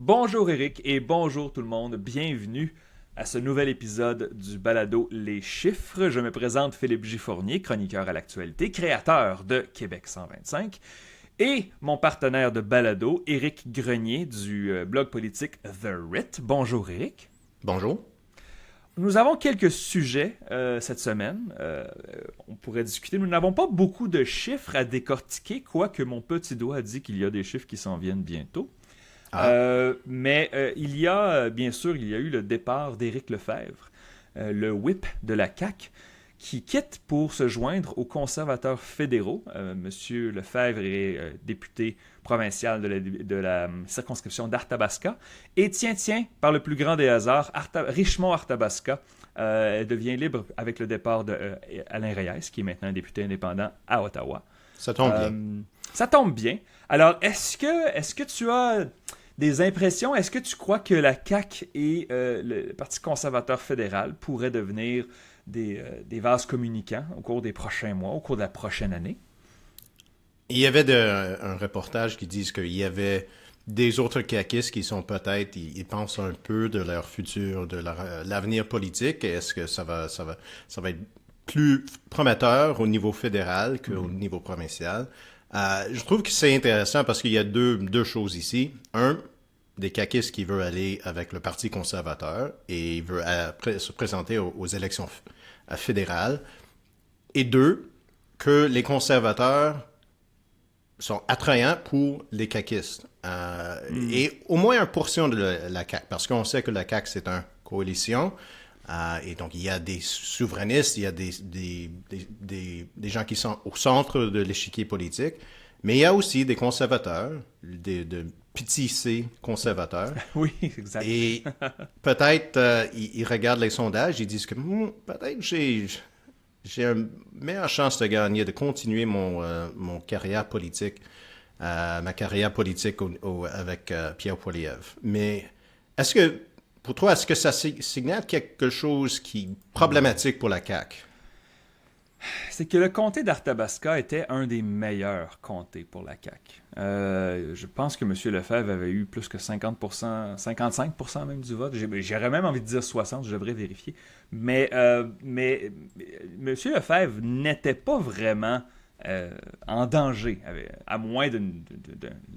Bonjour Eric et bonjour tout le monde. Bienvenue à ce nouvel épisode du balado Les Chiffres. Je me présente Philippe J. Fournier, chroniqueur à l'actualité, créateur de Québec 125, et mon partenaire de balado, Éric Grenier du blog politique The Writ. Bonjour Éric. Bonjour. Nous avons quelques sujets cette semaine. On pourrait discuter. Nous n'avons pas beaucoup de chiffres à décortiquer, quoique mon petit doigt dit qu'il y a des chiffres qui s'en viennent bientôt. Mais il y a, bien sûr, il y a eu le départ d'Éric Lefebvre, le whip de la CAQ, qui quitte pour se joindre aux conservateurs fédéraux. Monsieur Lefebvre est député provincial de la circonscription d'Arthabasca. Et tiens, par le plus grand des hasards, Richmond-Arthabasca devient libre avec le départ d'Alain Reyes, qui est maintenant un député indépendant à Ottawa. Ça tombe bien. Ça tombe bien. Alors, est-ce que tu as des impressions? Est-ce que tu crois que la CAQ et le Parti conservateur fédéral pourraient devenir des vases communicants au cours des prochains mois, au cours de la prochaine année? Il y avait un reportage qui dit qu'il y avait des autres caquistes qui sont peut-être, ils pensent un peu de leur futur, de l'avenir politique. Est-ce que ça va être plus prometteur au niveau fédéral qu'au niveau provincial? Je trouve que c'est intéressant parce qu'il y a deux choses ici. Un, des caquistes qui veulent aller avec le Parti conservateur et il veut se présenter aux élections fédérales. Et deux, que les conservateurs sont attrayants pour les caquistes. Et au moins une portion de la CAQ, parce qu'on sait que la CAQ, c'est une coalition. Et donc, il y a des souverainistes, il y a des gens qui sont au centre de l'échiquier politique, mais il y a aussi des conservateurs, de petits C conservateurs. Oui, exact. Et peut-être, ils regardent les sondages, ils disent que peut-être j'ai une meilleure chance de gagner, de continuer mon carrière politique, ma carrière politique avec Pierre Poilievre. Mais pour toi, est-ce que ça signale quelque chose qui est problématique pour la CAQ? C'est que le comté d'Arthabasca était un des meilleurs comtés pour la CAQ. Je pense que M. Lefebvre avait eu plus que 50%, 55% même du vote. J'aurais même envie de dire 60%, je devrais vérifier. Mais M. Lefebvre n'était pas vraiment en danger, à moins de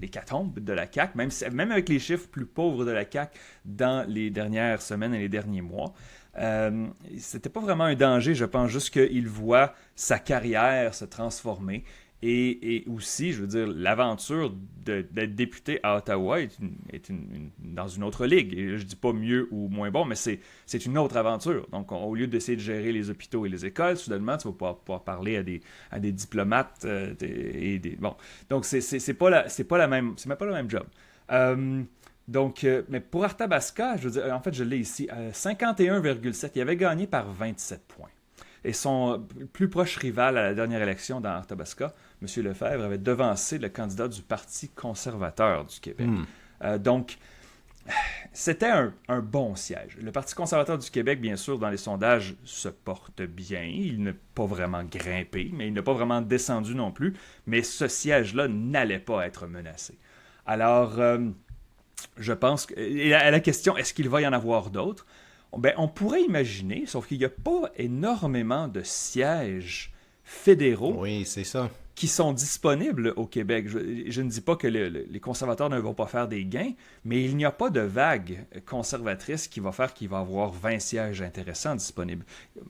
l'hécatombe de la CAQ, même avec les chiffres plus pauvres de la CAQ dans les dernières semaines et les derniers mois. C'était pas vraiment un danger, je pense juste qu'il voit sa carrière se transformer et aussi, je veux dire, l'aventure d'être député à Ottawa est dans une autre ligue. Et je dis pas mieux ou moins bon, mais c'est une autre aventure. Donc, au lieu d'essayer de gérer les hôpitaux et les écoles, soudainement, tu vas pouvoir parler à des diplomates bon. Donc, c'est pas la même, c'est même pas le même job. Donc, mais pour Arthabasca, je veux dire, en fait, je l'ai ici, 51,7. Il avait gagné par 27 points. Et son plus proche rival à la dernière élection dans Arthabasca, M. Lefebvre, avait devancé le candidat du Parti conservateur du Québec. Donc, c'était un bon siège. Le Parti conservateur du Québec, bien sûr, dans les sondages, se porte bien. Il n'a pas vraiment grimpé, mais il n'a pas vraiment descendu non plus. Mais ce siège-là n'allait pas être menacé. Alors, je pense que... Et à la question, est-ce qu'il va y en avoir d'autres? Ben, on pourrait imaginer, sauf qu'il n'y a pas énormément de sièges fédéraux Oui, c'est ça. qui sont disponibles au Québec. Je ne dis pas que les conservateurs ne vont pas faire des gains, mais il n'y a pas de vague conservatrice qui va faire qu'il va y avoir 20 sièges intéressants disponibles.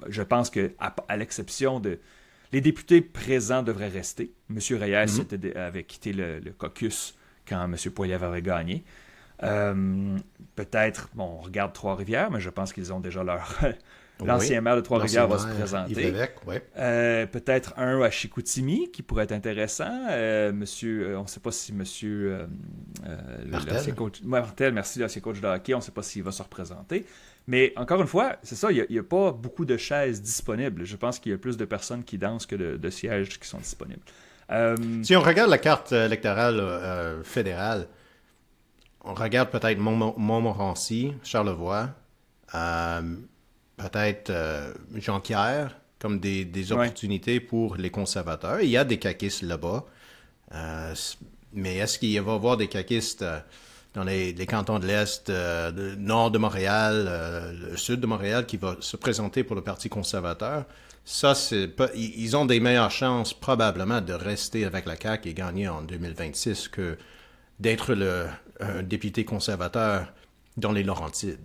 Je pense qu'à l'exception de... Les députés présents devraient rester. M. Reyes avait quitté le caucus quand M. Poilievre avait gagné. Peut-être, bon, on regarde Trois-Rivières, mais je pense qu'ils ont déjà l'ancien maire de Trois-Rivières va se présenter. Peut-être un à Chicoutimi qui pourrait être intéressant. On ne sait pas si monsieur Martel, merci, l'ancien coach de hockey, on ne sait pas s'il va se représenter. Mais encore une fois, c'est ça, il n'y a pas beaucoup de chaises disponibles. Je pense qu'il y a plus de personnes qui dansent que de sièges qui sont disponibles. Si on regarde la carte électorale fédérale, on regarde peut-être Montmorency, Charlevoix, peut-être Jonquière, comme des opportunités pour les conservateurs. Il y a des caquistes là-bas. Mais est-ce qu'il va y avoir des caquistes dans les cantons de l'Est, le nord de Montréal, le sud de Montréal, qui va se présenter pour le Parti conservateur. Ça, ils ont des meilleures chances probablement de rester avec la CAQ et gagner en 2026 que d'être un député conservateur dans les Laurentides.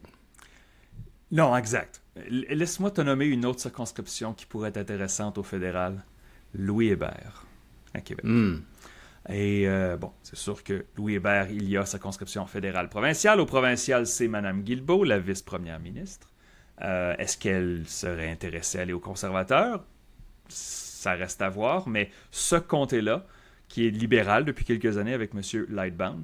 Non, exact. Laisse-moi te nommer une autre circonscription qui pourrait être intéressante au fédéral. Louis Hébert, à Québec. Et bon, c'est sûr que Louis Hébert, il y a circonscription fédérale provinciale. Au provincial, c'est Mme Guilbeault, la vice-première ministre. Est-ce qu'elle serait intéressée à aller aux conservateurs? Ça reste à voir, mais ce comté-là, qui est libéral depuis quelques années avec M. Lightbound,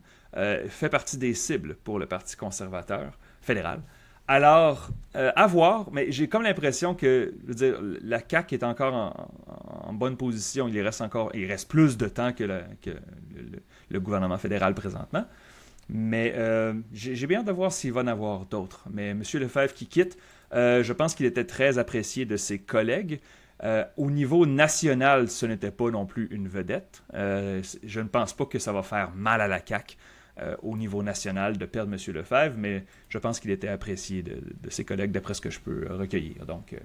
fait partie des cibles pour le Parti conservateur fédéral. Alors, à voir, mais j'ai comme l'impression que, je veux dire, la CAQ est encore en bonne position. Il reste plus de temps que le gouvernement fédéral présentement. Mais j'ai bien hâte de voir s'il va en avoir d'autres. Mais M. Lefebvre qui quitte, je pense qu'il était très apprécié de ses collègues. Au niveau national, ce n'était pas non plus une vedette. Je ne pense pas que ça va faire mal à la CAQ au niveau national de perdre M. Lefebvre, mais je pense qu'il était apprécié de ses collègues d'après ce que je peux recueillir. Donc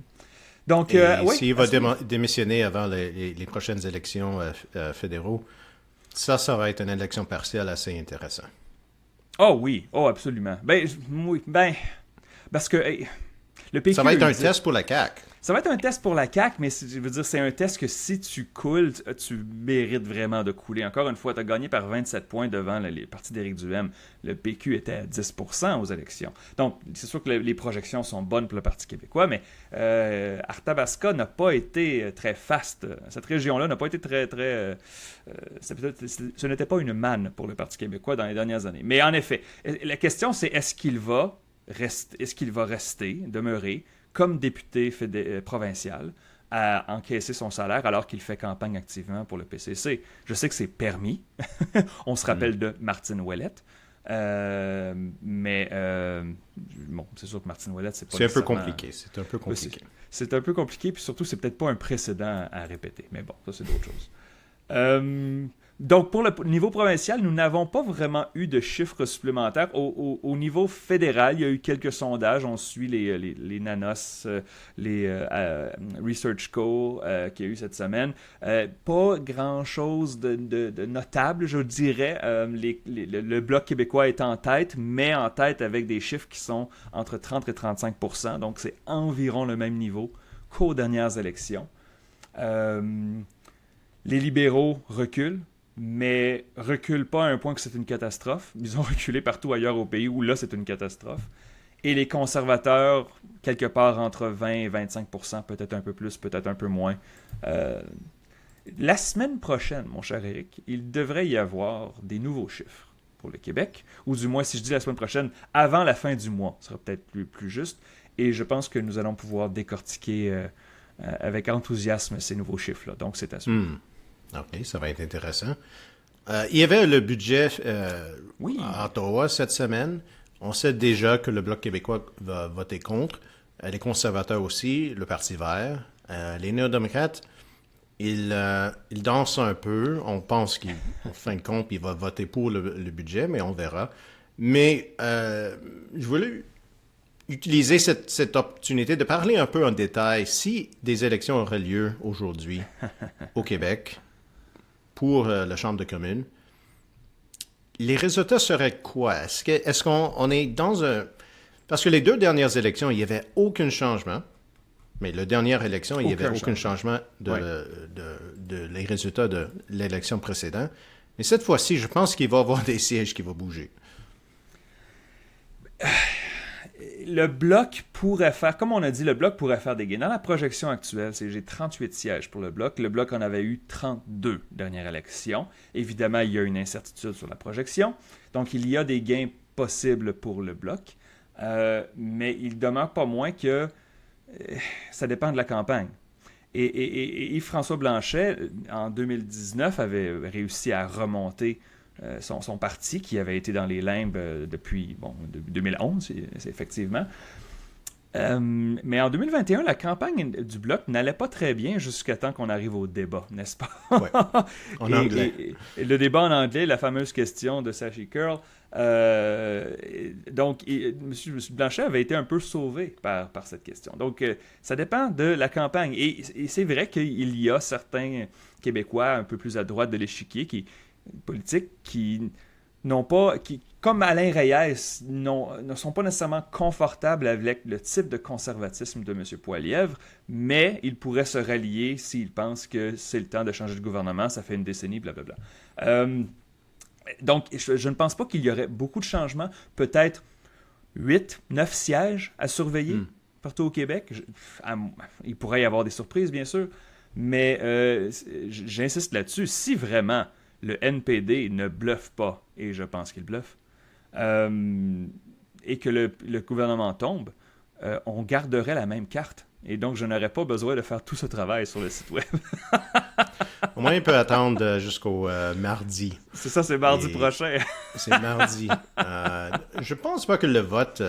oui, s'il va démissionner avant les prochaines élections fédéraux, ça va être une élection partielle assez intéressante. Oh oui, oh absolument. Oui, parce que le PQ... Ça va être un test pour la CAQ. Ça va être un test pour la CAQ, mais je veux dire, c'est un test que si tu coules, tu mérites vraiment de couler. Encore une fois, tu as gagné par 27 points devant les partis d'Éric Duhem. Le PQ était à 10% aux élections. Donc, c'est sûr que les projections sont bonnes pour le Parti québécois, mais Arthabasca n'a pas été très faste. Cette région-là n'a pas été ce n'était pas une manne pour le Parti québécois dans les dernières années. Mais en effet, la question, c'est est-ce qu'il va rester, demeurer comme député provincial, à encaisser son salaire alors qu'il fait campagne activement pour le PCC. Je sais que c'est permis. On se rappelle de Martine Ouellette. Mais bon, c'est sûr que Martine Ouellette, c'est pas C'est un peu compliqué. C'est un peu compliqué. C'est un peu compliqué, puis surtout, c'est peut-être pas un précédent à répéter. Mais bon, ça, c'est d'autres choses. Donc, pour le niveau provincial, nous n'avons pas vraiment eu de chiffres supplémentaires. Au niveau fédéral, il y a eu quelques sondages. On suit les Nanos, les Research Co. qu'il y a eu cette semaine. Pas grand-chose de notable, je dirais. Le Bloc québécois est en tête, mais en tête avec des chiffres qui sont entre 30 et 35%. Donc, c'est environ le même niveau qu'aux dernières élections. Les libéraux reculent, mais reculent pas à un point que c'est une catastrophe. Ils ont reculé partout ailleurs au pays où là, c'est une catastrophe. Et les conservateurs, quelque part entre 20 et 25%, peut-être un peu plus, peut-être un peu moins. La semaine prochaine, mon cher Éric, il devrait y avoir des nouveaux chiffres pour le Québec, ou du moins, si je dis la semaine prochaine, avant la fin du mois, ce sera peut-être plus juste. Et je pense que nous allons pouvoir décortiquer avec enthousiasme ces nouveaux chiffres-là. Donc, c'est à suivre. OK, ça va être intéressant. Il y avait le budget à Ottawa cette semaine. On sait déjà que le Bloc québécois va voter contre. Les conservateurs aussi, le Parti vert. Les néo-démocrates, ils dansent un peu. On pense qu'en fin de compte, il va voter pour le budget, mais on verra. Mais je voulais utiliser cette opportunité de parler un peu en détail si des élections auraient lieu aujourd'hui au Québec pour la Chambre de communes. Les résultats seraient quoi? Est-ce qu'on est dans un... Parce que les deux dernières élections, il n'y avait aucun changement. Mais la dernière élection, il n'y avait aucun changement de les résultats de l'élection précédente. Mais cette fois-ci, je pense qu'il va y avoir des sièges qui vont bouger. Le Bloc pourrait faire, comme on a dit, le Bloc pourrait faire des gains. Dans la projection actuelle, j'ai 38 sièges pour le Bloc. Le Bloc en avait eu 32 dernière élection. Évidemment, il y a une incertitude sur la projection. Donc, il y a des gains possibles pour le Bloc. Mais il demeure pas moins que ça dépend de la campagne. Et Yves-François Blanchet, en 2019, avait réussi à remonter son parti, qui avait été dans les limbes depuis 2011, c'est effectivement. Mais en 2021, la campagne du Bloc n'allait pas très bien jusqu'à temps qu'on arrive au débat, n'est-ce pas? Ouais, en anglais. Et le débat en anglais, la fameuse question de Sashi Curl. Donc, M. Blanchet avait été un peu sauvé par cette question. Donc, ça dépend de la campagne. Et c'est vrai qu'il y a certains Québécois un peu plus à droite de l'échiquier politique qui n'ont pas, qui, comme Alain Reyes, ne sont pas nécessairement confortables avec le type de conservatisme de M. Poilievre, mais ils pourraient se rallier s'ils pensent que c'est le temps de changer de gouvernement, ça fait une décennie, blablabla. Donc, je ne pense pas qu'il y aurait beaucoup de changements, peut-être 8, 9 sièges à surveiller partout au Québec. Il pourrait y avoir des surprises, bien sûr, mais j'insiste là-dessus, si vraiment le NPD ne bluffe pas, et je pense qu'il bluffe, et que le gouvernement tombe, on garderait la même carte. Et donc, je n'aurais pas besoin de faire tout ce travail sur le site web. Au moins, il peut attendre jusqu'au mardi. C'est ça, c'est mardi prochain. C'est mardi. Je pense pas que le vote...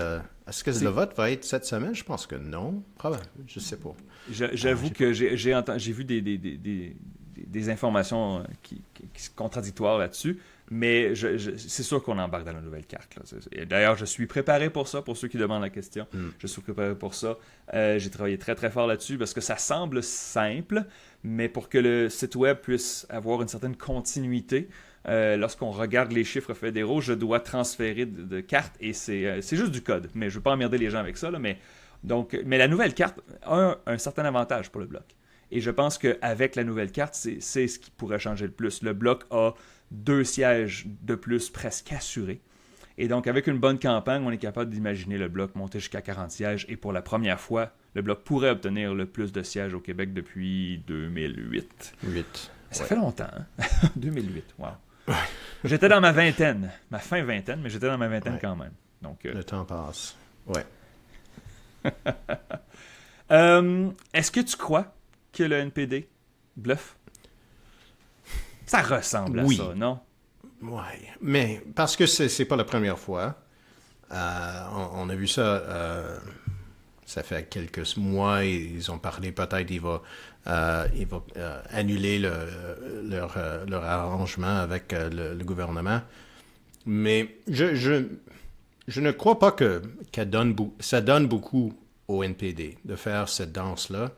est-ce que le vote va être cette semaine? Je pense que non. Probablement. Je sais pas. J'avoue que j'ai vu des informations qui sont contradictoires là-dessus, mais c'est sûr qu'on embarque dans la nouvelle carte. Là. D'ailleurs, je suis préparé pour ça, pour ceux qui demandent la question. Je suis préparé pour ça. J'ai travaillé très, très fort là-dessus parce que ça semble simple, mais pour que le site web puisse avoir une certaine continuité, lorsqu'on regarde les chiffres fédéraux, je dois transférer de cartes et c'est juste du code. Mais je ne veux pas emmerder les gens avec ça. Là, mais la nouvelle carte a un certain avantage pour le Bloc. Et je pense qu'avec la nouvelle carte, c'est ce qui pourrait changer le plus. Le Bloc a 2 sièges de plus presque assurés. Et donc, avec une bonne campagne, on est capable d'imaginer le Bloc monter jusqu'à 40 sièges. Et pour la première fois, le Bloc pourrait obtenir le plus de sièges au Québec depuis 2008. Ça fait longtemps, hein? 2008, wow. J'étais dans ma vingtaine, ma fin vingtaine, mais j'étais dans ma vingtaine quand même. Donc, le temps passe. Ouais. Est-ce que tu crois que le NPD bluffe? Ça ressemble à ça, non? Oui, mais parce que c'est pas la première fois. On a vu ça, ça fait quelques mois, ils ont parlé peut-être il va annuler leur arrangement avec le gouvernement. Mais je ne crois pas que ça donne beaucoup au NPD de faire cette danse-là.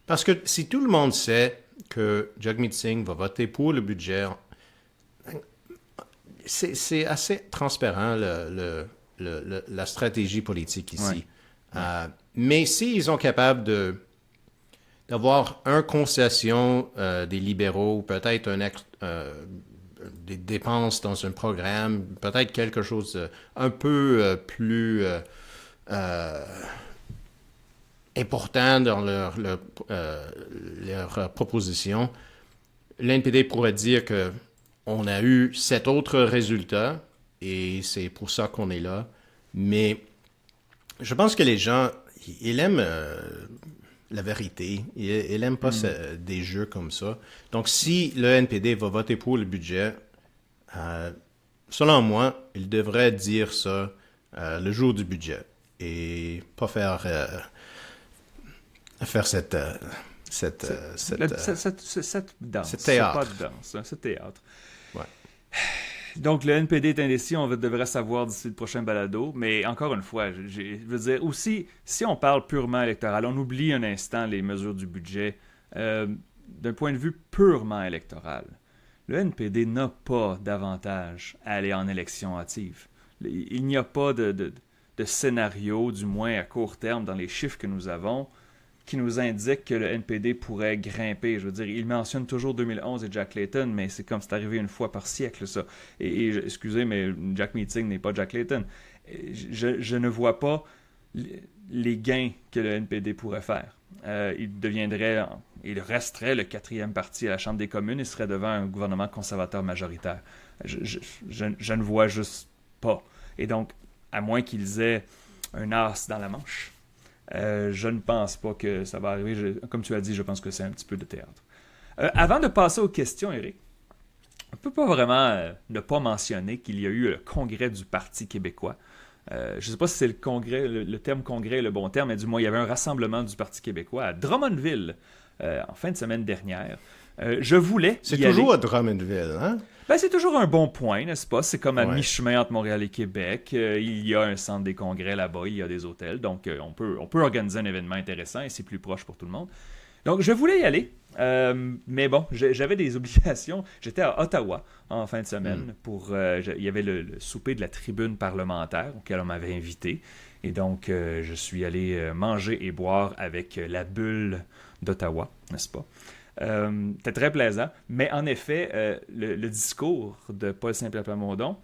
Parce que si tout le monde sait que Jagmeet Singh va voter pour le budget, c'est assez transparent la stratégie politique ici. Mais s'ils sont capables d'avoir une concession des libéraux, peut-être des dépenses dans un programme, peut-être quelque chose un peu plus important dans leur proposition, l'NPD pourrait dire que on a eu cet autre résultat et c'est pour ça qu'on est là. Mais je pense que les gens, ils aiment la vérité. Ils n'aiment pas des jeux comme ça. Donc, si le NPD va voter pour le budget, selon moi, il devrait dire ça le jour du budget et pas faire cette danse. C'est théâtre. C'est pas de danse, hein, c'est théâtre. Ouais. Donc, le NPD est indécis, on devrait savoir d'ici le prochain balado, mais encore une fois, je veux dire, aussi, si on parle purement électoral, on oublie un instant les mesures du budget, d'un point de vue purement électoral, le NPD n'a pas d'avantage à aller en élection hâtive. Il n'y a pas de scénario, du moins à court terme, dans les chiffres que nous avons, qui nous indique que le NPD pourrait grimper. Je veux dire, il mentionne toujours 2011 et Jack Layton, mais c'est comme c'est arrivé une fois par siècle, ça. Excusez, mais Jagmeet Singh n'est pas Jack Layton. Je ne vois pas les gains que le NPD pourrait faire. Il resterait le 4e parti à la Chambre des communes et serait devant un gouvernement conservateur majoritaire. Je ne vois juste pas. Et donc, à moins qu'ils aient un as dans la manche, je ne pense pas que ça va arriver. Comme tu as dit, je pense que c'est un petit peu de théâtre. Avant de passer aux questions, Éric, on ne peut pas vraiment ne pas mentionner qu'il y a eu le congrès du Parti québécois Je ne sais pas si c'est le congrès, le terme congrès est le bon terme, mais du moins, il y avait un rassemblement du Parti québécois à Drummondville en fin de semaine dernière. Je voulais C'est y toujours aller. à Drummondville, hein? Ben, c'est toujours un bon point, n'est-ce pas? C'est comme à Ouais. mi-chemin entre Montréal et Québec. Il y a un centre des congrès là-bas, il y a des hôtels, donc on peut organiser un événement intéressant et c'est plus proche pour tout le monde. Donc, je voulais y aller, mais bon, j'avais des obligations. J'étais à Ottawa en fin de semaine il y avait le souper de la tribune parlementaire auquel on m'avait invité. Et donc, je suis allé manger et boire avec la bulle d'Ottawa, n'est-ce pas? C'était très plaisant, mais en effet, le discours de Paul Saint-Pierre Plamondon,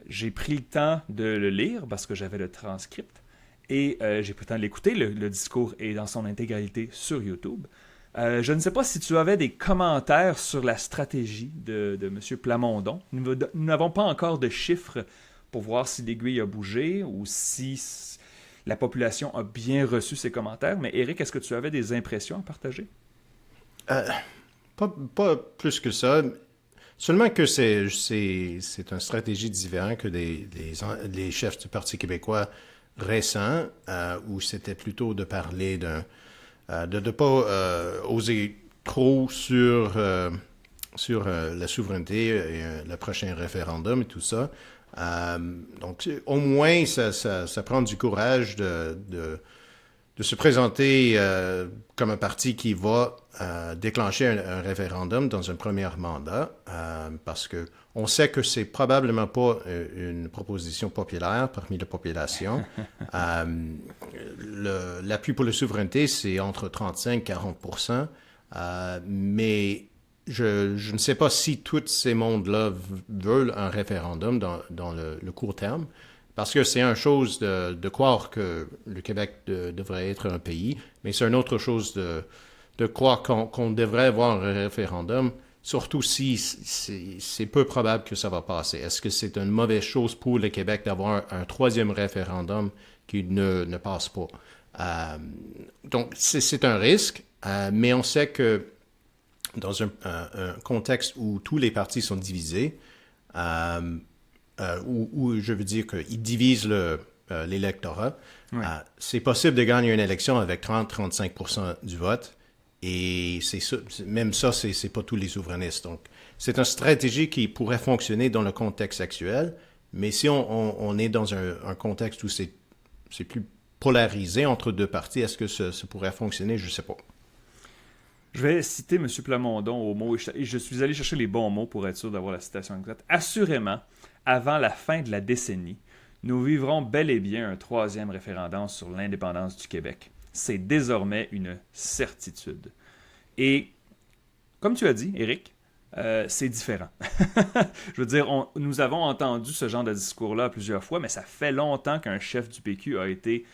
j'ai pris le temps de le lire parce que j'avais le transcript et j'ai pris le temps de l'écouter. Le discours est dans son intégralité sur YouTube. Je ne sais pas si tu avais des commentaires sur la stratégie de M. Plamondon. Nous n'avons pas encore de chiffres pour voir si l'aiguille a bougé ou si la population a bien reçu ses commentaires. Mais Éric, est-ce que tu avais des impressions à partager? Pas plus que ça. Seulement que c'est une stratégie différente que les chefs du Parti québécois récents, où c'était plutôt de parler de ne pas oser trop sur la souveraineté et le prochain référendum et tout ça. Donc, au moins, ça prend du courage de se présenter comme un parti qui va déclencher un référendum dans un premier mandat, parce que on sait que c'est probablement pas une proposition populaire parmi la population. L'appui pour la souveraineté, c'est entre 35 et 40 mais je ne sais pas si tous ces mondes-là veulent un référendum dans le court terme. Parce que c'est une chose de croire que le Québec devrait être un pays, mais c'est une autre chose de croire qu'on devrait avoir un référendum, surtout si c'est peu probable que ça va passer. Est-ce que c'est une mauvaise chose pour le Québec d'avoir un troisième référendum qui ne passe pas? Donc, c'est un risque, mais on sait que dans un contexte où tous les partis sont divisés, où je veux dire qu'ils divisent l'électorat. Oui. C'est possible de gagner une élection avec 30-35% du vote. Et même ça, c'est pas tous les souverainistes. Donc, c'est une stratégie qui pourrait fonctionner dans le contexte actuel. Mais si on est dans un contexte où c'est plus polarisé entre deux partis, est-ce que ça pourrait fonctionner? Je sais pas. Je vais citer M. Plamondon au mot, et je suis allé chercher les bons mots pour être sûr d'avoir la citation exacte. Assurément, avant la fin de la décennie, nous vivrons bel et bien un troisième référendum sur l'indépendance du Québec. C'est désormais une certitude. Et, comme tu as dit, Éric, c'est différent. Je veux dire, nous avons entendu ce genre de discours-là plusieurs fois, mais ça fait longtemps qu'un chef du PQ a été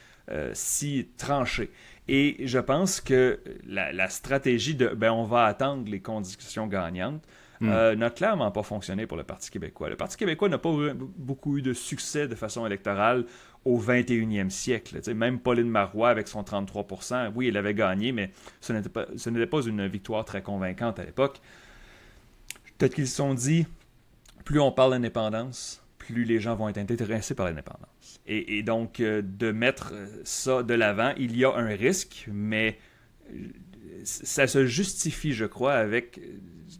si tranché. Et je pense que la stratégie de on va attendre les conditions gagnantes n'a clairement pas fonctionné pour le Parti québécois. Le Parti québécois n'a pas beaucoup eu de succès de façon électorale au 21e siècle. Tu sais, même Pauline Marois, avec son 33%, oui, elle avait gagné, mais ce n'était pas une victoire très convaincante à l'époque. Peut-être qu'ils se sont dit, plus on parle d'indépendance, plus les gens vont être intéressés par l'indépendance. Et donc, de mettre ça de l'avant, il y a un risque, mais ça se justifie, je crois, avec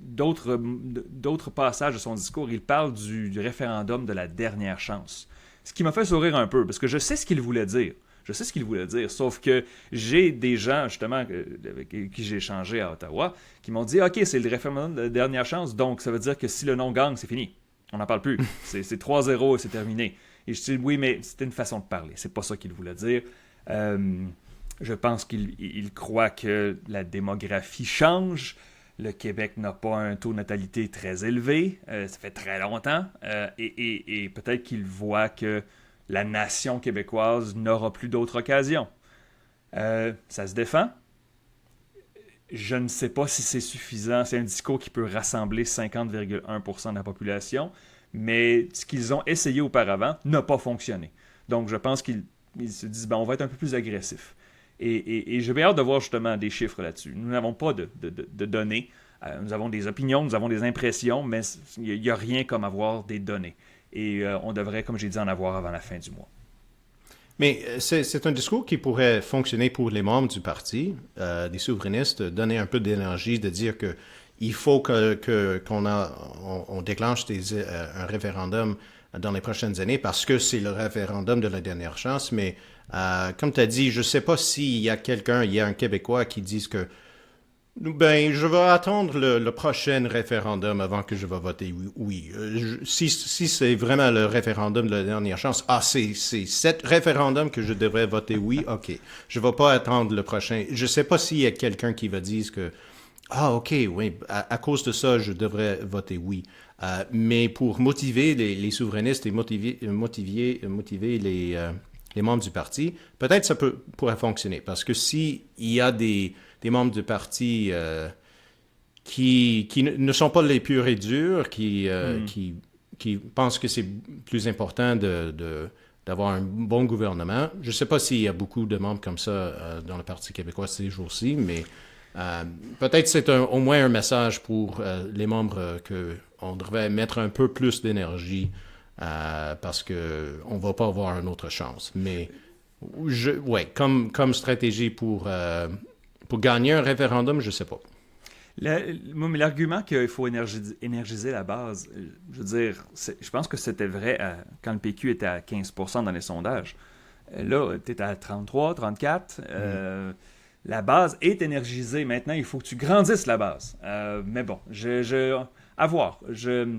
d'autres passages de son discours. Il parle du référendum de la dernière chance. Ce qui m'a fait sourire un peu, parce que je sais ce qu'il voulait dire. Je sais ce qu'il voulait dire, sauf que j'ai des gens, justement, avec qui j'ai échangé à Ottawa, qui m'ont dit « Ok, c'est le référendum de la dernière chance, donc ça veut dire que si le non gagne, c'est fini. On n'en parle plus. C'est 3-0 et c'est terminé. » Et je dis « Oui, mais c'était une façon de parler. C'est pas ça qu'il voulait dire. Je pense qu'il croit que la démographie change. Le Québec n'a pas un taux de natalité très élevé. Ça fait très longtemps. Et peut-être qu'il voit que la nation québécoise n'aura plus d'autres occasions. Ça se défend. Je ne sais pas si c'est suffisant. C'est un discours qui peut rassembler 50,1% de la population, mais ce qu'ils ont essayé auparavant n'a pas fonctionné. Donc, je pense qu'ils se disent, on va être un peu plus agressif. Et j'ai bien hâte de voir justement des chiffres là-dessus. Nous n'avons pas de données. Nous avons des opinions, nous avons des impressions, mais il n'y a rien comme avoir des données. Et on devrait, comme j'ai dit, en avoir avant la fin du mois. Mais c'est un discours qui pourrait fonctionner pour les membres du parti, des souverainistes, donner un peu d'énergie, de dire que il faut qu'on déclenche un référendum dans les prochaines années parce que c'est le référendum de la dernière chance. Mais comme tu as dit, je ne sais pas s'il y a il y a un Québécois qui dise que ben, je vais attendre le prochain référendum avant que je vais voter oui. Si c'est vraiment le référendum de la dernière chance, c'est cet référendum que je devrais voter oui, ok. Je ne vais pas attendre le prochain. Je ne sais pas s'il y a quelqu'un qui va dire que ok, oui, à cause de ça, je devrais voter oui. Mais pour motiver les souverainistes et motiver les membres du parti, peut-être ça pourrait fonctionner. Parce que si il y a des membres du parti qui ne sont pas les purs et durs, qui pensent que c'est plus important d'avoir un bon gouvernement. Je ne sais pas s'il y a beaucoup de membres comme ça dans le Parti québécois ces jours-ci, mais peut-être c'est au moins un message pour les membres qu'on devrait mettre un peu plus d'énergie parce qu'on ne va pas avoir une autre chance. Mais comme stratégie pour gagner un référendum, je ne sais pas. Mais l'argument qu'il faut énergiser la base, je veux dire, je pense que c'était vrai quand le PQ était à 15% dans les sondages. Là, tu es à 33, 34. La base est énergisée. Maintenant, il faut que tu grandisses la base. Mais bon, à voir. Je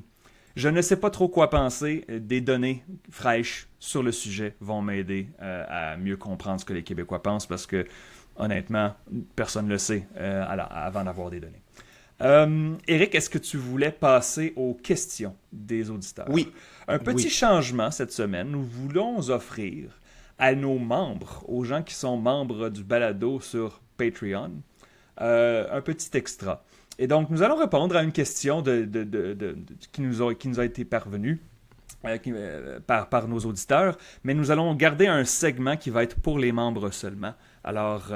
ne sais pas trop quoi penser. Des données fraîches sur le sujet vont m'aider à mieux comprendre ce que les Québécois pensent parce que, honnêtement, personne ne le sait avant d'avoir des données. Éric, est-ce que tu voulais passer aux questions des auditeurs? Oui. Un petit changement cette semaine. Nous voulons offrir à nos membres, aux gens qui sont membres du balado sur Patreon, un petit extra. Et donc, nous allons répondre à une question qui nous a été parvenue par nos auditeurs, mais nous allons garder un segment qui va être pour les membres seulement. Alors,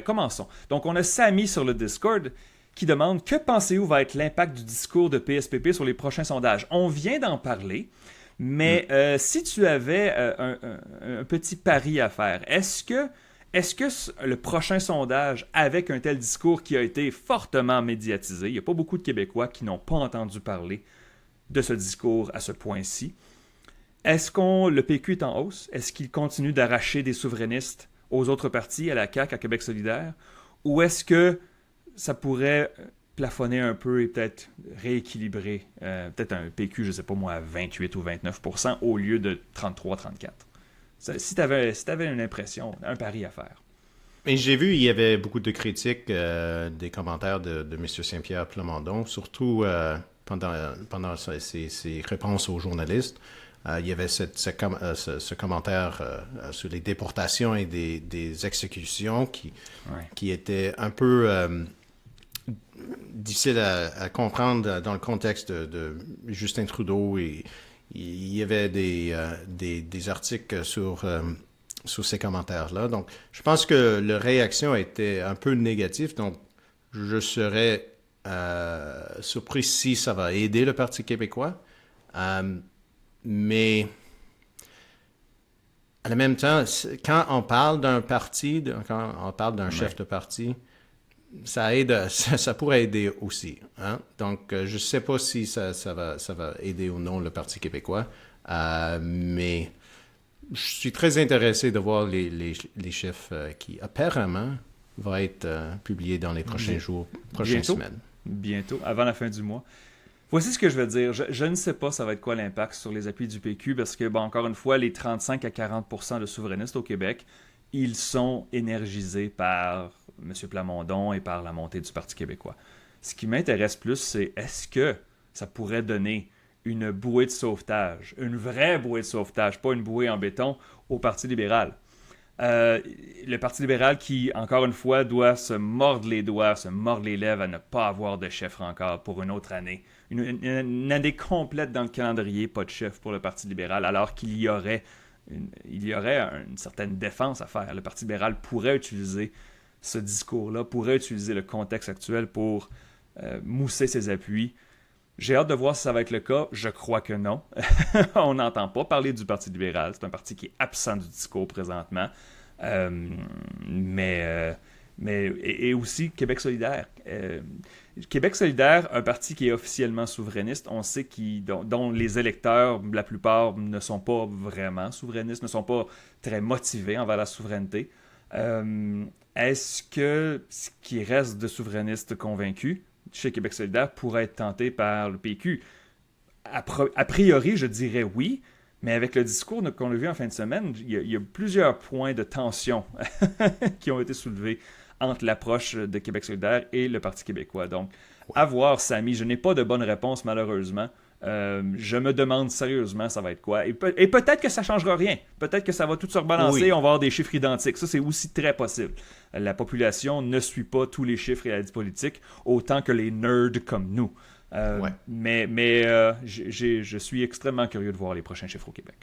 commençons. Donc, on a Samy sur le Discord qui demande « Que pensez-vous va être l'impact du discours de PSPP sur les prochains sondages? » On vient d'en parler, mais si tu avais un petit pari à faire, est-ce que le prochain sondage, avec un tel discours qui a été fortement médiatisé, il n'y a pas beaucoup de Québécois qui n'ont pas entendu parler de ce discours à ce point-ci, est-ce que le PQ est en hausse? Est-ce qu'il continue d'arracher des souverainistes aux autres partis, à la CAQ, à Québec solidaire? Ou est-ce que ça pourrait plafonner un peu et peut-être rééquilibrer, peut-être un PQ, je ne sais pas moi, à 28 ou 29% au lieu de 33-34%? Si tu avais une impression, un pari à faire. Et j'ai vu, il y avait beaucoup de critiques, des commentaires de M. Saint-Pierre Plamondon, surtout pendant ses réponses aux journalistes. Il y avait ce commentaire sur les déportations et des exécutions qui était un peu difficile à comprendre dans le contexte de Justin Trudeau. Et il y avait des articles sur ces commentaires-là. Donc, je pense que la réaction était un peu négative. Donc, je serais surpris si ça va aider le Parti québécois. Mais en même temps, quand on parle d'un parti, quand on parle d'un chef de parti, ça aide, ça pourrait aider aussi. Hein? Donc, je ne sais pas si ça va aider ou non le Parti québécois, mais je suis très intéressé de voir les chiffres qui apparemment vont être publiés dans les prochains jours, prochaines semaines. Bientôt, avant la fin du mois. Voici ce que je veux dire. Je ne sais pas ça va être quoi l'impact sur les appuis du PQ parce que, encore une fois, les 35 à 40% de souverainistes au Québec, ils sont énergisés par M. Plamondon et par la montée du Parti québécois. Ce qui m'intéresse plus, c'est est-ce que ça pourrait donner une bouée de sauvetage, une vraie bouée de sauvetage, pas une bouée en béton, au Parti libéral. Le Parti libéral qui, encore une fois, doit se mordre les doigts, se mordre les lèvres à ne pas avoir de chef encore pour une autre année. Une année complète dans le calendrier, pas de chef pour le Parti libéral, alors qu'il y aurait une certaine défense à faire. Le Parti libéral pourrait utiliser ce discours-là, pourrait utiliser le contexte actuel pour mousser ses appuis. J'ai hâte de voir si ça va être le cas. Je crois que non. On n'entend pas parler du Parti libéral. C'est un parti qui est absent du discours présentement. Euh, et aussi Québec solidaire. Québec solidaire, un parti qui est officiellement souverainiste, on sait dont les électeurs, la plupart, ne sont pas vraiment souverainistes, ne sont pas très motivés envers la souveraineté. Est-ce que ce qui reste de souverainistes convaincus chez Québec solidaire pourrait être tenté par le PQ? A priori, je dirais oui, mais avec le discours qu'on a vu en fin de semaine, il y a plusieurs points de tension qui ont été soulevés entre l'approche de Québec solidaire et le Parti québécois. Donc, à voir, Samy. Je n'ai pas de bonne réponse, malheureusement. Je me demande sérieusement ça va être quoi. Et peut-être que ça ne changera rien. Peut-être que ça va tout se rebalancer et on va avoir des chiffres identiques. Ça, c'est aussi très possible. La population ne suit pas tous les chiffres et la vie politique autant que les nerds comme nous. Mais je suis extrêmement curieux de voir les prochains chiffres au Québec.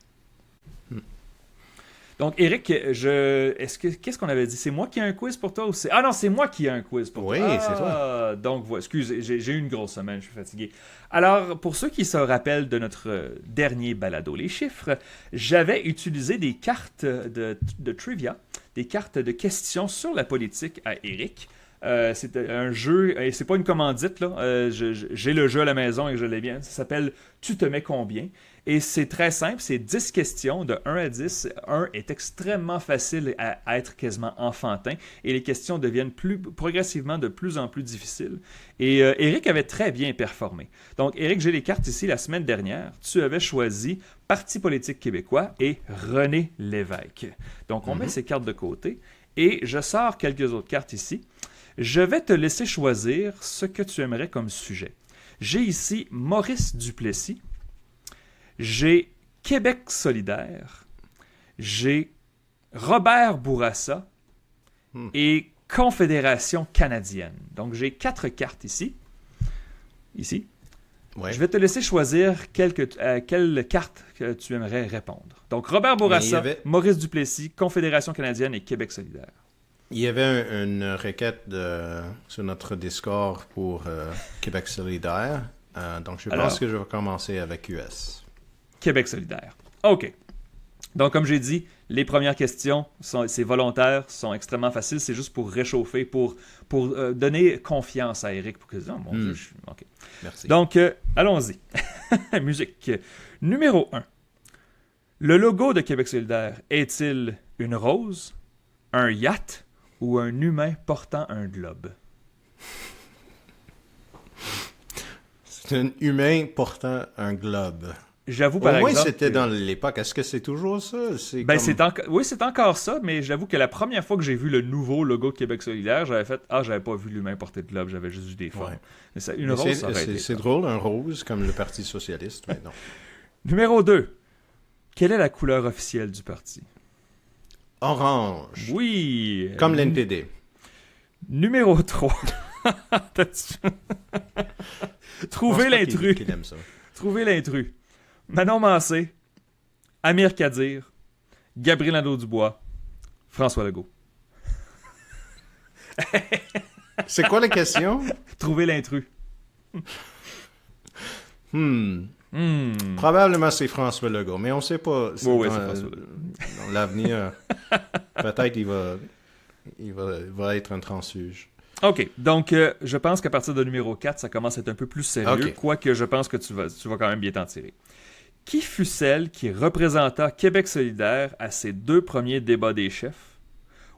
Donc, Éric, qu'est-ce qu'on avait dit? C'est moi qui ai un quiz pour toi ou c'est... Ah non, c'est moi qui ai un quiz pour toi. Oui, c'est toi. Donc, voilà, excusez, j'ai eu une grosse semaine, je suis fatigué. Alors, pour ceux qui se rappellent de notre dernier balado, les chiffres, j'avais utilisé des cartes de trivia, des cartes de questions sur la politique à Éric. C'est un jeu, et c'est pas une commandite, là. J'ai le jeu à la maison et je l'ai bien. Ça s'appelle « Tu te mets combien ?» Et c'est très simple, c'est 10 questions de 1 à 10. 1 est extrêmement facile à être quasiment enfantin et les questions deviennent progressivement de plus en plus difficiles. Et Éric avait très bien performé. Donc, Éric, j'ai les cartes ici. La semaine dernière, tu avais choisi Parti politique québécois et René Lévesque. Donc, on met ces cartes de côté et je sors quelques autres cartes ici. Je vais te laisser choisir ce que tu aimerais comme sujet. J'ai ici Maurice Duplessis. J'ai Québec solidaire, j'ai Robert Bourassa et Confédération canadienne. Donc, j'ai 4 cartes ici. Ouais. Je vais te laisser choisir quelle carte que tu aimerais répondre. Donc, Robert Bourassa, Maurice Duplessis, Confédération canadienne et Québec solidaire. Il y avait une requête sur notre Discord pour Québec solidaire. Donc, je pense que je vais commencer avec US. Québec solidaire. OK. Donc, comme j'ai dit, les premières questions, c'est volontaire, sont extrêmement faciles. C'est juste pour réchauffer, pour donner confiance à Éric. Pour que, oh, mon Dieu, OK. Merci. Donc, allons-y. Musique. Numéro 1. Le logo de Québec solidaire est-il une rose, un yacht ou un humain portant un globe? C'est un humain portant un globe. J'avoue, par exemple... Au moins, c'était dans l'époque. Est-ce que c'est toujours ça? Oui, c'est encore ça, mais j'avoue que la première fois que j'ai vu le nouveau logo de Québec solidaire, j'avais fait « Ah, j'avais pas vu l'humain porter de globe, j'avais juste vu des formes. Ouais. » C'est drôle, un rose, comme le Parti socialiste, maintenant. Numéro 2. Quelle est la couleur officielle du parti? Orange. Oui. Comme l'NPD. Numéro 3. Trouvez l'intrus. Trouvez l'intrus. Manon Mancé, Amir Kadir, Gabriel Nadeau-Dubois, François Legault. C'est quoi la question? Trouver l'intrus. Probablement c'est François Legault, mais on ne sait pas. Oui, c'est François Legault. Dans l'avenir, peut-être il va être un transfuge. OK. Donc, je pense qu'à partir de numéro 4, ça commence à être un peu plus sérieux, quoique je pense que tu vas quand même bien t'en tirer. Qui fut celle qui représenta Québec solidaire à ses 2 premiers débats des chefs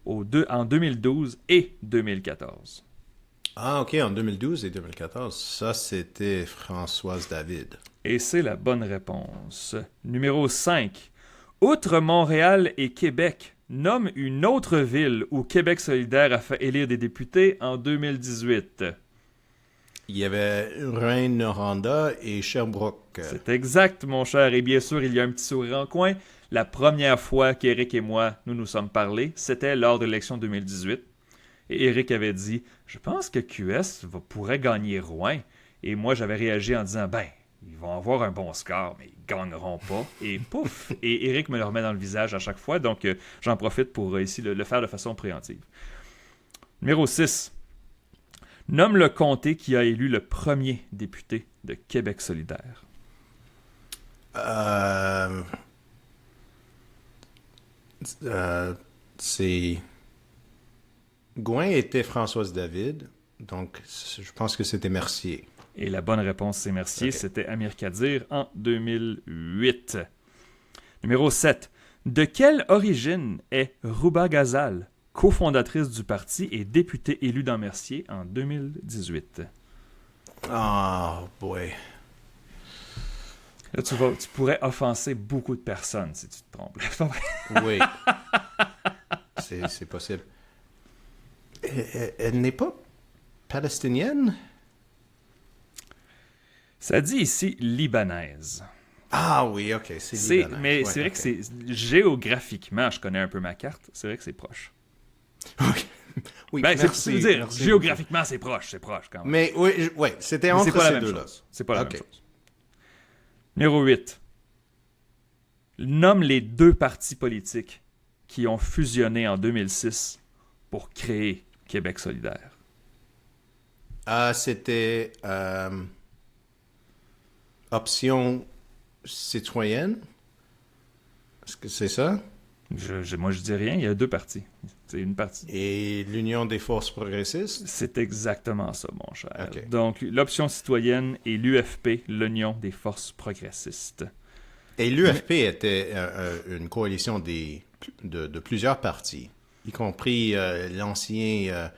en 2012 et 2014? Ah, OK, en 2012 et 2014. Ça, c'était Françoise David. Et c'est la bonne réponse. Numéro 5. Outre Montréal et Québec, nomme une autre ville où Québec solidaire a fait élire des députés en 2018. Il y avait Rouyn-Noranda et Sherbrooke. C'est exact, mon cher. Et bien sûr, il y a un petit sourire en coin. La première fois qu'Éric et moi, nous sommes parlé, c'était lors de l'élection 2018. Et Éric avait dit « Je pense que QS pourrait gagner Rouyn. » Et moi, j'avais réagi en disant « Ben, ils vont avoir un bon score, mais ils gagneront pas. » Et pouf! Et Éric me le remet dans le visage à chaque fois, donc j'en profite pour ici le faire de façon préventive. Numéro 6. Nomme le comté qui a élu le premier député de Québec solidaire. C'est... Gouin était Françoise David, donc je pense que c'était Mercier. Et la bonne réponse, c'est Mercier. Ok. C'était Amir Kadir en 2008. Numéro 7. De quelle origine est Rouba Ghazal, cofondatrice du parti et députée élue dans Mercier en 2018? Oh, boy. Là, tu pourrais offenser beaucoup de personnes si tu te trompes. Oui. C'est possible. Elle n'est pas palestinienne? Ça dit ici libanaise. Ah oui, ok, c'est libanais. Mais Ouais, c'est vrai ok. que c'est géographiquement, je connais un peu ma carte, c'est vrai que c'est proche. Ok. Oui, Ben, merci. c'est dire, merci géographiquement, c'est proche quand même. Mais oui, c'était Mais c'est entre pas la ces même deux-là. chose. C'est pas la Ok. même chose. Numéro 8. Nomme les deux partis politiques qui ont fusionné en 2006 pour créer Québec solidaire. Ah, c'était option citoyenne. Est-ce que c'est ça? Moi, je dis rien, il y a deux partis. C'est une partie. Et l'Union des forces progressistes? C'est exactement ça, mon cher. Ok. Donc, l'option citoyenne et l'UFP, l'Union des forces progressistes. Et l'UFP était une coalition de plusieurs partis, y compris l'ancien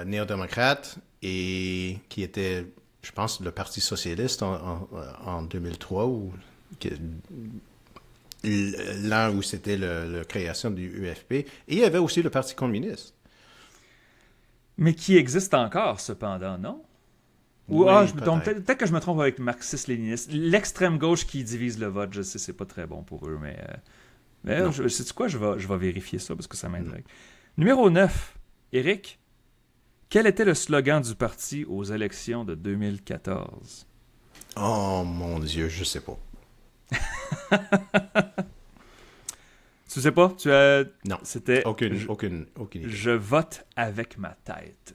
néo-démocrate et qui était, je pense, le Parti socialiste en 2003 ou l'an où c'était la création du UFP. Et il y avait aussi le Parti communiste. Mais qui existe encore, cependant, non? Ou, Oui, donc, peut-être. peut-être que je me trompe avec marxiste-léniniste. L'extrême gauche qui divise le vote, je sais, c'est pas très bon pour eux, mais Non. sais-tu quoi? Je vais vérifier ça parce que ça m'intrigue. Numéro 9. Éric, quel était le slogan du parti aux élections de 2014? Oh mon Dieu, je sais pas. Tu sais pas? Non. C'était Aucune idée. Je vote avec ma tête.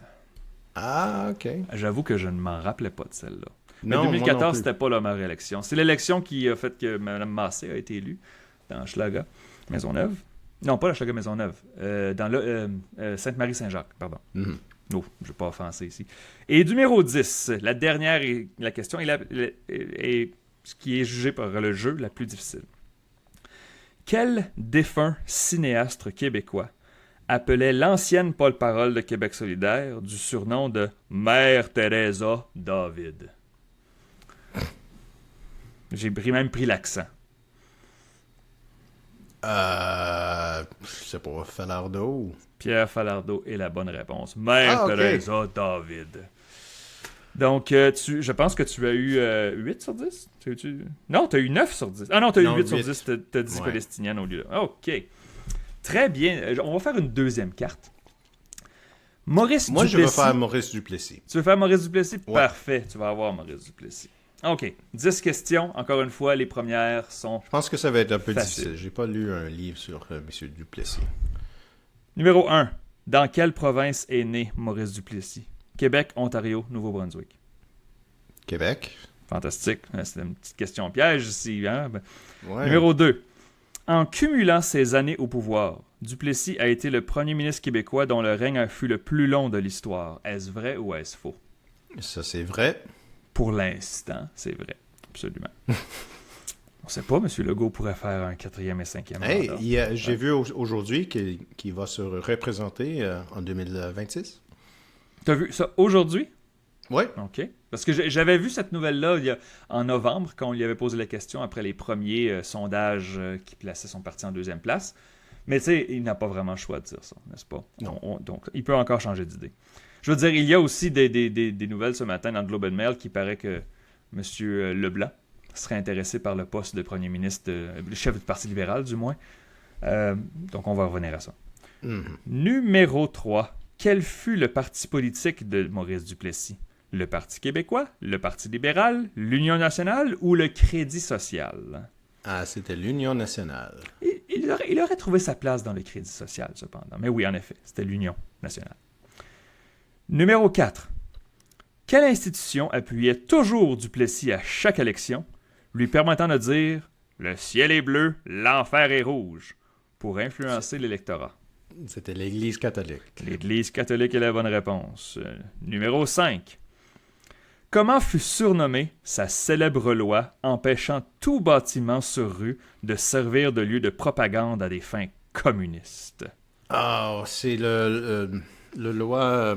Ah, ok. J'avoue que je ne m'en rappelais pas de celle-là. Mais Non, moi non 2014, plus. c'était pas la meilleure élection. C'est l'élection qui a fait que Mme Massé a été élue dans Schlaga Maisonneuve. Non, pas la Schlaga Maisonneuve. Dans Sainte-Marie-Saint-Jacques, pardon. Mhm. Non, je ne vais pas offenser ici. Et numéro 10, la dernière est la question est ce qui est jugé par le jeu la plus difficile. Quel défunt cinéaste québécois appelait l'ancienne porte-parole de Québec solidaire du surnom de Mère Teresa David? J'ai même pris l'accent. Je sais pas, Falardeau. Pierre Falardeau est la bonne réponse. Mère Ah, ok. Teresa David. Donc, je pense que tu as eu 8 sur 10? Non, tu as eu 9 sur 10. Ah non, tu as eu Non, 8 sur 8. 10. Tu as dit Ouais. palestinienne au lieu de... OK. Très bien. On va faire une deuxième carte. Maurice Moi, Duplessis. je vais faire Maurice Duplessis. Tu veux faire Maurice Duplessis? Ouais. Parfait. Tu vas avoir Maurice Duplessis. OK. 10 questions. Encore une fois, les premières sont... Je pense que ça va être un peu Facile. difficile. J'ai pas lu un livre sur M. Duplessis. Numéro 1. Dans quelle province est né Maurice Duplessis? Québec, Ontario, Nouveau-Brunswick. Québec. Fantastique. C'est une petite question piège ici. Hein? Ouais. Numéro 2. En cumulant ses années au pouvoir, Duplessis a été le premier ministre québécois dont le règne fut le plus long de l'histoire. Est-ce vrai ou est-ce faux? Ça, c'est vrai. Pour l'instant, c'est vrai. Absolument. On ne sait pas, M. Legault pourrait faire un 4e et 5e Hey, mandat. j'ai vu aujourd'hui qu'il va se représenter en 2026. T'as vu ça aujourd'hui? Oui. OK. Parce que j'avais vu cette nouvelle-là en novembre, quand on lui avait posé la question après les premiers sondages qui plaçaient son parti en deuxième place. Mais tu sais, il n'a pas vraiment le choix de dire ça, n'est-ce pas? Non. Donc, il peut encore changer d'idée. Je veux dire, il y a aussi des nouvelles ce matin dans le Globe and Mail qui paraît que M. Leblanc serait intéressé par le poste de premier ministre, le chef du Parti libéral du moins. Donc, on va revenir à ça. Mhm. Numéro 3. Quel fut le parti politique de Maurice Duplessis? Le Parti québécois, le Parti libéral, l'Union nationale ou le Crédit social? Ah, c'était l'Union nationale. Il aurait trouvé sa place dans le Crédit social, cependant. Mais oui, en effet, c'était l'Union nationale. Numéro 4. Quelle institution appuyait toujours Duplessis à chaque élection, lui permettant de dire « Le ciel est bleu, l'enfer est rouge » pour influencer l'électorat? C'était l'Église catholique. L'Église catholique est la bonne réponse. Numéro 5. Comment fut surnommée sa célèbre loi empêchant tout bâtiment sur rue de servir de lieu de propagande à des fins communistes? Ah, c'est le loi...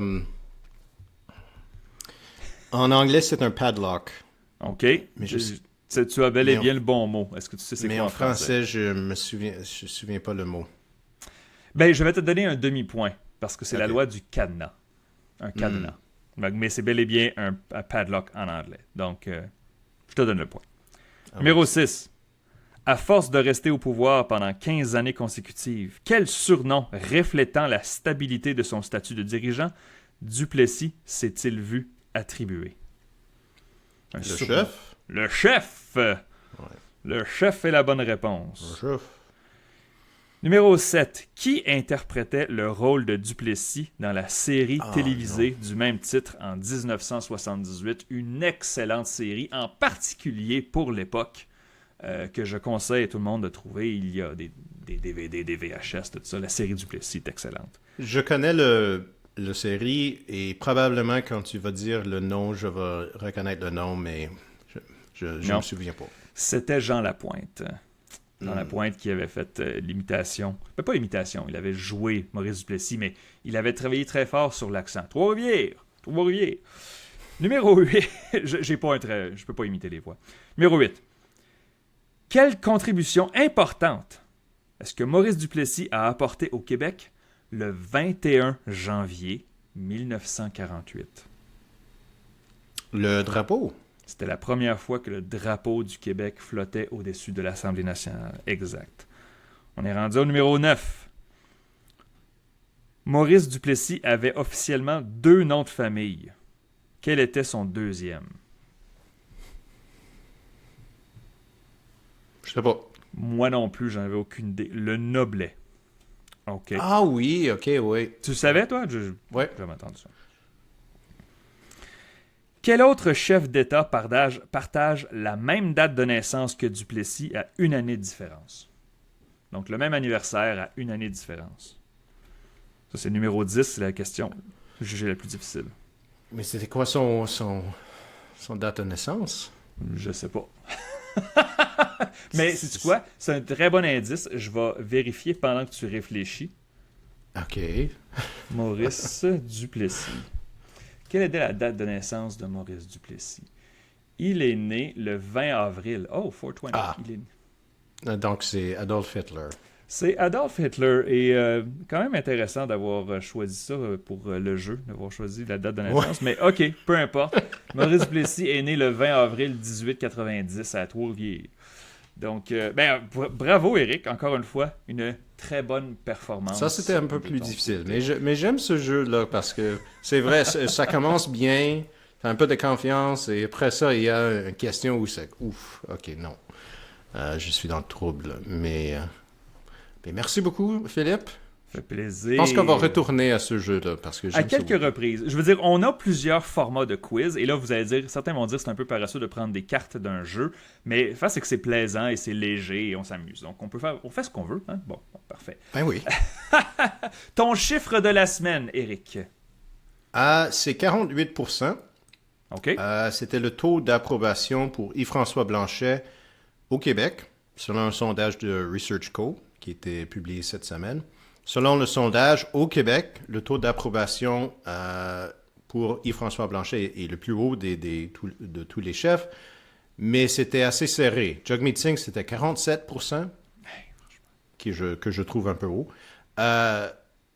En anglais, c'est un padlock. OK. Mais tu as bel et bien le bon mot. Est-ce que tu sais c'est quoi mais en en français, je me souviens pas le mot. Ben, je vais te donner un demi-point, parce que c'est la Ok. loi du cadenas. Un cadenas. Mais c'est bel et bien un padlock en anglais. Donc, je te donne le point. Numéro 6. À force de rester au pouvoir pendant 15 années consécutives, quel surnom reflétant la stabilité de son statut de dirigeant Duplessis s'est-il vu attribuer? Le chef? Le chef! Le chef est la bonne réponse. Le chef. Numéro 7. Qui interprétait le rôle de Duplessis dans la série télévisée du même titre en 1978? Une excellente série, en particulier pour l'époque, que je conseille à tout le monde de trouver. Il y a des DVD, des VHS, tout ça. La série Duplessis est excellente. Je connais le série et probablement quand tu vas dire le nom, je vais reconnaître le nom, mais je me souviens pas. C'était Jean Lapointe. Jean Lapointe qui avait fait l'imitation. Pas l'imitation, il avait joué Maurice Duplessis, mais il avait travaillé très fort sur l'accent. Trois-Rivières. Numéro 8. Je peux pas imiter les voix. Numéro 8. Quelle contribution importante est-ce que Maurice Duplessis a apporté au Québec le 21 janvier 1948? Le drapeau? C'était la première fois que le drapeau du Québec flottait au-dessus de l'Assemblée nationale. Exact. On est rendu au numéro 9. Maurice Duplessis avait officiellement 2 noms de famille. Quel était son deuxième? Je sais pas. Moi non plus, j'en avais aucune idée. Le Noblet. OK. Ah oui, ok, oui. Tu le savais, toi? Ouais. J'avais entendu ça. Quel autre chef d'État partage la même date de naissance que Duplessis à 1 année de différence? Donc, le même anniversaire à 1 année de différence. Ça, c'est numéro 10, c'est la question jugée la plus difficile. Mais c'était quoi son date de naissance? Je sais pas. Mais, sais-tu quoi? C'est un très bon indice. Je vais vérifier pendant que tu réfléchis. Ok. Maurice Duplessis. Quelle était la date de naissance de Maurice Duplessis? Il est né le 20 avril. Oh, 420. Ah. Il est... Donc c'est Adolf Hitler. C'est Adolf Hitler. Et quand même intéressant d'avoir choisi ça pour le jeu, d'avoir choisi la date de naissance. Ouais. Mais OK, peu importe. Maurice Duplessis est né le 20 avril 1890 à Trois-Rivières. Donc, bravo Eric, encore une fois, une très bonne performance. Ça, c'était un peu plus difficile. Mais j'aime ce jeu-là parce que c'est vrai, ça commence bien, t'as un peu de confiance et après ça, il y a une question où c'est ouf, ok, non. Je suis dans le trouble. Mais merci beaucoup, Philippe. Ça fait plaisir. Je pense qu'on va retourner à ce jeu-là parce que à quelques reprises. Je veux dire, on a plusieurs formats de quiz et là, vous allez dire, certains vont dire que c'est un peu paresseux de prendre des cartes d'un jeu, mais le fait, c'est que c'est plaisant et c'est léger et on s'amuse. Donc, on fait ce qu'on veut. Hein? Bon, parfait. Ben oui. Ton chiffre de la semaine, Eric? C'est 48%. OK. C'était le taux d'approbation pour Yves-François Blanchet au Québec, selon un sondage de ResearchCo qui a été publié cette semaine. Selon le sondage, au Québec, le taux d'approbation pour Yves-François Blanchet est le plus haut de tous les chefs, mais c'était assez serré. Jagmeet Singh, c'était 47%, que je trouve un peu haut.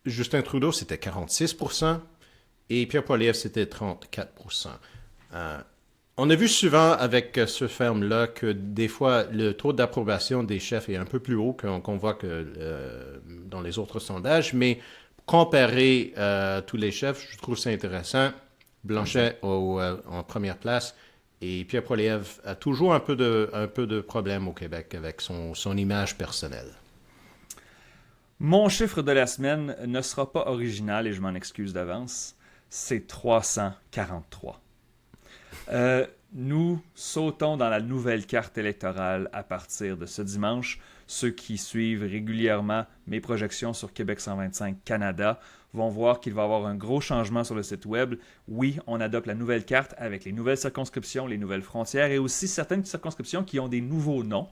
Justin Trudeau, c'était 46%, et Pierre Poilievre, c'était 34%. On a vu souvent avec ce ferme-là que des fois, le taux d'approbation des chefs est un peu plus haut qu'on voit que dans les autres sondages, mais comparé tous les chefs, je trouve ça intéressant. Blanchet en première place et Pierre Poilievre a toujours un peu de problème au Québec avec son image personnelle. Mon chiffre de la semaine ne sera pas original et je m'en excuse d'avance. c'est 343. Nous sautons dans la nouvelle carte électorale à partir de ce dimanche. Ceux qui suivent régulièrement mes projections sur Québec 125 Canada vont voir qu'il va y avoir un gros changement sur le site web. Oui, on adopte la nouvelle carte avec les nouvelles circonscriptions, les nouvelles frontières et aussi certaines circonscriptions qui ont des nouveaux noms,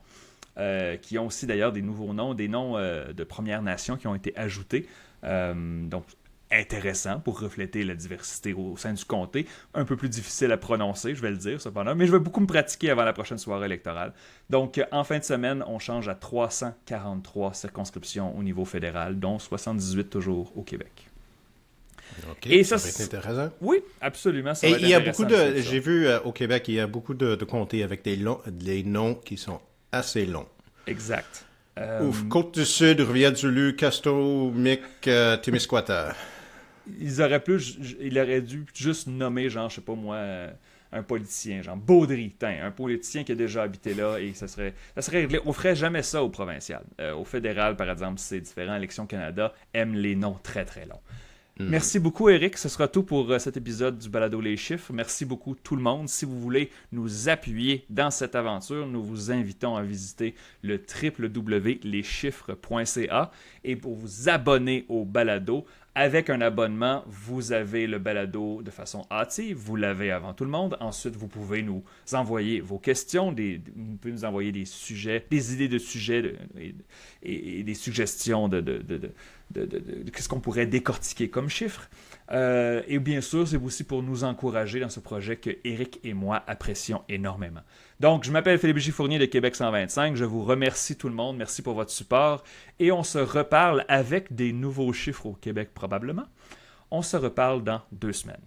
qui ont aussi d'ailleurs des nouveaux noms, des noms de Premières Nations qui ont été ajoutés. Donc, intéressant pour refléter la diversité au sein du comté. Un peu plus difficile à prononcer, je vais le dire cependant, mais je vais beaucoup me pratiquer avant la prochaine soirée électorale. Donc, en fin de semaine, on change à 343 circonscriptions au niveau fédéral, dont 78 toujours au Québec. OK, Et ça va être intéressant. Oui, absolument. Ça Et va être il y a intéressant beaucoup de... J'ai vu au Québec, il y a beaucoup de comtés avec des noms qui sont assez longs. Exact. Ouf, Côte-du-Sud, Rivière-du-Loup, Castro, Mic, Témiscouata. Il aurait dû juste nommer, genre, je sais pas moi, un politicien, genre Baudry, un politicien qui a déjà habité là, et ça serait réglé. On ferait jamais ça au provincial. Au fédéral, par exemple, c'est différent. Élections Canada aime les noms très très longs. Merci beaucoup, Eric. Ce sera tout pour cet épisode du Balado Les Chiffres. Merci beaucoup tout le monde. Si vous voulez nous appuyer dans cette aventure, nous vous invitons à visiter le www.leschiffres.ca et pour vous abonner au Balado. Avec un abonnement, vous avez le balado de façon hâtive, vous l'avez avant tout le monde. Ensuite, vous pouvez nous envoyer vos questions, vous pouvez nous envoyer des sujets, des idées de sujets et des suggestions de qu'est-ce qu'on pourrait décortiquer comme chiffres. Et bien sûr, c'est aussi pour nous encourager dans ce projet que Eric et moi apprécions énormément. Donc, je m'appelle Philippe J. Fournier de Québec 125. Je vous remercie tout le monde. Merci pour votre support. Et on se reparle avec des nouveaux chiffres au Québec probablement. On se reparle dans 2 semaines.